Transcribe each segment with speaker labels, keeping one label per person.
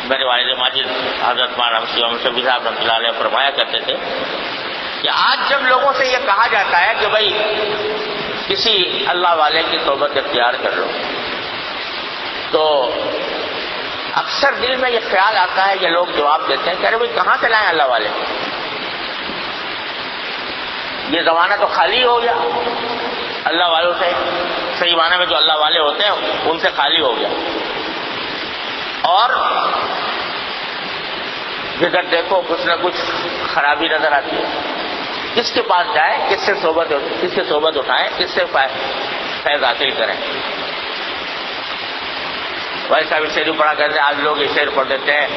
Speaker 1: میرے والد ماجد حضرت مولانا شفیع صاحب رحمۃ اللہ علیہ فرمایا کرتے تھے کہ آج جب لوگوں سے یہ کہا جاتا ہے کہ بھائی کسی اللہ والے کی صحبت اختیار کر لو، تو اکثر دل میں یہ خیال آتا ہے، یہ لوگ جواب دیتے ہیں کہ ارے بھائی کہاں سے لائیں اللہ والے، یہ زمانہ تو خالی ہو گیا اللہ والوں سے، صحیح معنی میں جو اللہ والے ہوتے ہیں ان سے خالی ہو گیا، اور جدھر دیکھو کچھ نہ کچھ خرابی نظر آتی ہے۔ کس کے پاس جائیں، کس سے صحبت اٹھائیں، کس سے فیض حاصل کریں۔ بھائی صاحب شعر پڑھا کرتے ہیں، آج لوگ یہ شعر پڑھ دیتے ہیں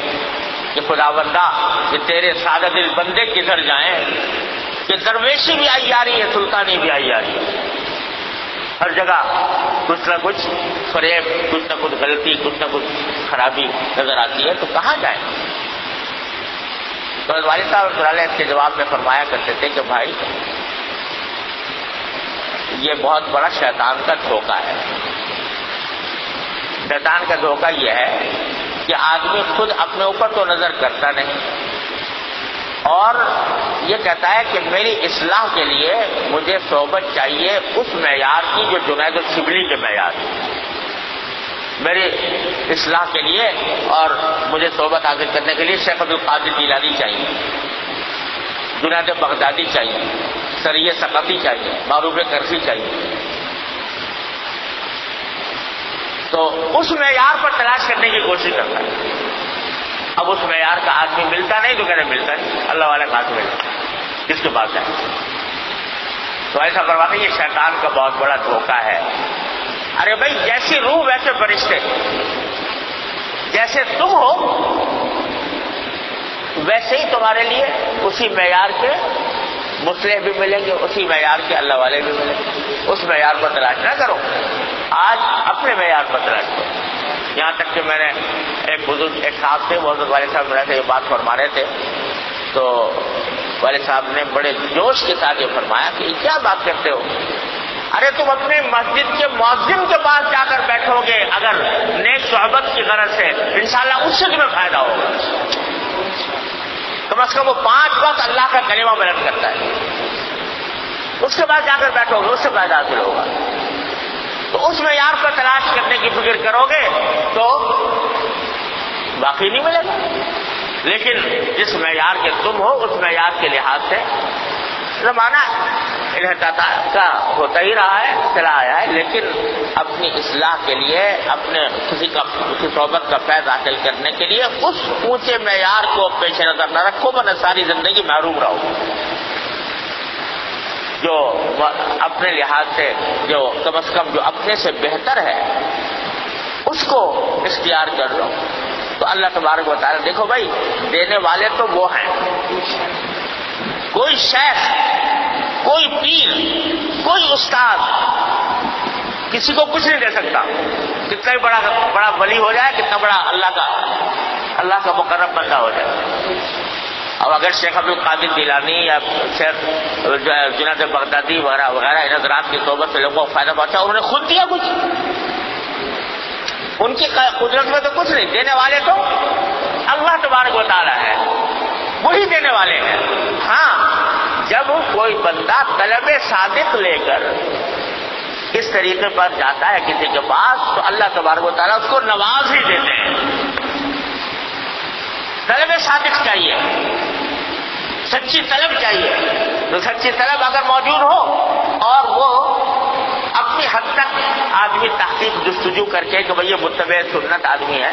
Speaker 1: کہ خدا بندہ کہ تیرے سادہ دل بندے کدھر جائیں، کہ درویشی بھی آئی جا رہی ہے، سلطانی بھی آئی جا رہی ہے، ہر جگہ کچھ نہ کچھ فریب، کچھ نہ کچھ غلطی، کچھ نہ کچھ خرابی نظر آتی ہے، تو کہاں جائیں؟ تو والد صاحب رحمۃ اللہ علیہ اس کے جواب میں فرمایا کرتے تھے کہ بھائی یہ بہت بڑا شیطان کا دھوکہ ہے۔ شیطان کا دھوکہ یہ ہے کہ آدمی خود اپنے اوپر تو نظر کرتا نہیں، اور یہ کہتا ہے کہ میری اصلاح کے لیے مجھے صحبت چاہیے اس معیار کی جو جنید الشبلی کے معیار ہے، میری اصلاح کے لیے اور مجھے صحبت حاصل کرنے کے لیے شیخ عبد القادر جیلانی چاہیے، جنید بغدادی چاہیے، سری سقطی چاہیے، معروف کرسی چاہیے۔ تو اس معیار پر تلاش کرنے کی کوشش کرتا ہے۔ اب اس معیار کا آدمی ملتا نہیں تو کہتے ملتا نہیں، اللہ والا کا آدمی ملتا کس کے پاس ہے؟ تو ایسا کرواتے یہ شیطان کا بہت بڑا دھوکہ ہے۔ ارے بھائی جیسی روح ویسے فرشتے، جیسے تم ہو ویسے ہی تمہارے لیے اسی معیار کے مصلح بھی ملیں گے، اسی معیار کے اللہ والے بھی ملیں گے۔ اس معیار پر تلاش نہ کرو، آج اپنے معیار پر تلاش کرو۔ یہاں تک کہ میں نے ایک بزرگ ایک صاحب تھے، وہ حضرت والد صاحب میرے سے یہ بات فرما رہے تھے، تو والد صاحب نے بڑے جوش کے ساتھ یہ فرمایا کہ یہ کیا بات کرتے ہو، ارے تم اپنے مسجد کے مؤذن کے پاس جا کر بیٹھو گے اگر نیک صحبت کی غرض سے، انشاءاللہ اس سے تمہیں فائدہ ہوگا۔ کم از کم وہ 5 وقت اللہ کا کلمہ بلند کرتا ہے، اس کے بعد جا کر بیٹھو گے، اس سے فائدہ حاصل ہوگا۔ تو اس معیار پر تلاش کرنے کی فکر کرو گے تو باقی نہیں ملے گا، لیکن جس معیار کے تم ہو اس معیار کے لحاظ سے زمانہ انحطاط کا ہوتا ہی رہا ہے، چلا آیا ہے، لیکن اپنی اصلاح کے لیے، اپنے کسی صحبت کا فیض حاصل کرنے کے لیے اس اونچے معیار کو پیش نظر نہ رکھو، ورنہ ساری زندگی محروم رہو۔ جو اپنے لحاظ سے جو کم از کم جو اپنے سے بہتر ہے اس کو اختیار کر لو، تو اللہ تبارک و تعالیٰ دیکھو بھائی دینے والے تو وہ ہیں، کوئی شیخ، کوئی پیر، کوئی استاد کسی کو کچھ نہیں دے سکتا، کتنا ہی بڑا ولی ہو جائے، کتنا بڑا اللہ کا مقرب بندہ ہو جائے۔ اب اگر شیخ عبد القادر جیلانی یا شیخ جنید بغدادی وغیرہ وغیرہ ان حضرات کی صحبت سے لوگوں کو فائدہ پہنچا، انہوں نے خود دیا کچھ، ان کی قدرت میں تو کچھ نہیں، دینے والے تو اللہ تبارک و تعالیٰ ہے، وہی دینے والے ہیں۔ ہاں جب کوئی بندہ طلب صادق لے کر اس طریقے پر جاتا ہے کسی کے پاس تو اللہ تبارک و تعالیٰ اس کو نواز ہی دیتے ہیں۔ طلب صادق چاہیے، سچی طلب چاہیے، تو سچی طلب اگر موجود ہو اور وہ اپنی حد تک آدمی تحقیق جستجو کر کے کہ بھئی یہ متبع سنت آدمی ہے،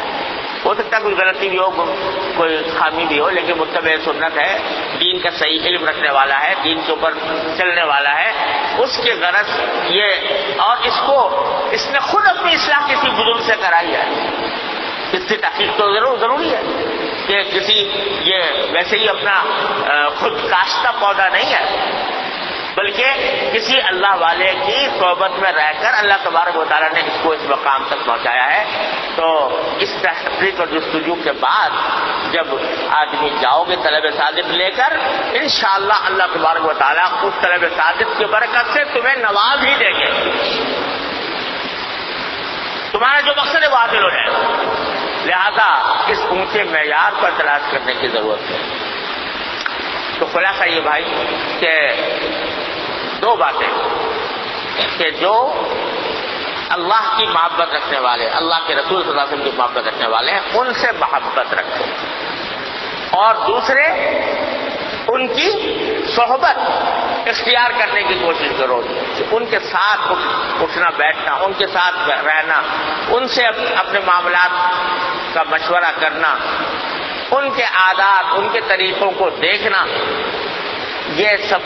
Speaker 1: ہو سکتا ہے کوئی غلطی بھی ہو، کوئی خامی بھی ہو، لیکن متبع سنت ہے، دین کا صحیح علم رکھنے والا ہے، دین کے اوپر چلنے والا ہے، اس کے غرض یہ، اور اس نے خود اپنی اصلاح کسی بزرگ سے کرائی ہے، اس کی تحقیق تو ضروری ہے کہ یہ ویسے ہی اپنا خود کاشتہ پودا نہیں ہے، بلکہ کسی اللہ والے کی صحبت میں رہ کر اللہ تبارک و تعالیٰ نے اس کو اس مقام تک پہنچایا ہے۔ تو اس تحقیق اور جستجو کے بعد جب آدمی جاؤ گے طلب صادق لے کر، انشاءاللہ اللہ تبارک و تعالیٰ اس طلب صادق کی برکت سے تمہیں نواز ہی دیں گے، تمہارا جو مقصد ہے وہ حاصل ہو جائے گا۔ لہذا اس اونچے معیار پر تلاش کرنے کی ضرورت ہے۔ تو خلاصہ یہ بھائی کہ دو باتیں کہ جو اللہ کی محبت رکھنے والے، اللہ کے رسول صلی اللہ علیہ وسلم کی محبت رکھنے والے ہیں، ان سے محبت رکھو، اور دوسرے ان کی صحبت اختیار کرنے کی کوشش کرو، ان کے ساتھ اٹھنا بیٹھنا، ان کے ساتھ رہنا، ان سے اپنے معاملات کا مشورہ کرنا، ان کے عادات، ان کے طریقوں کو دیکھنا، یہ سب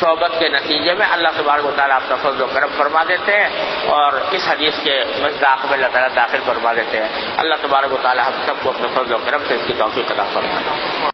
Speaker 1: صحبت کے نتیجے میں اللہ تبارک و تعالیٰ آپ کا فضل و کرم فرما دیتے ہیں، اور اس حدیث کے مصداق میں اللہ تعالیٰ داخل فرما دیتے ہیں۔ اللہ تبارک و تعالیٰ ہم سب کو اپنے فضل و کرم سے اس کی توفیق عطا فرمائے۔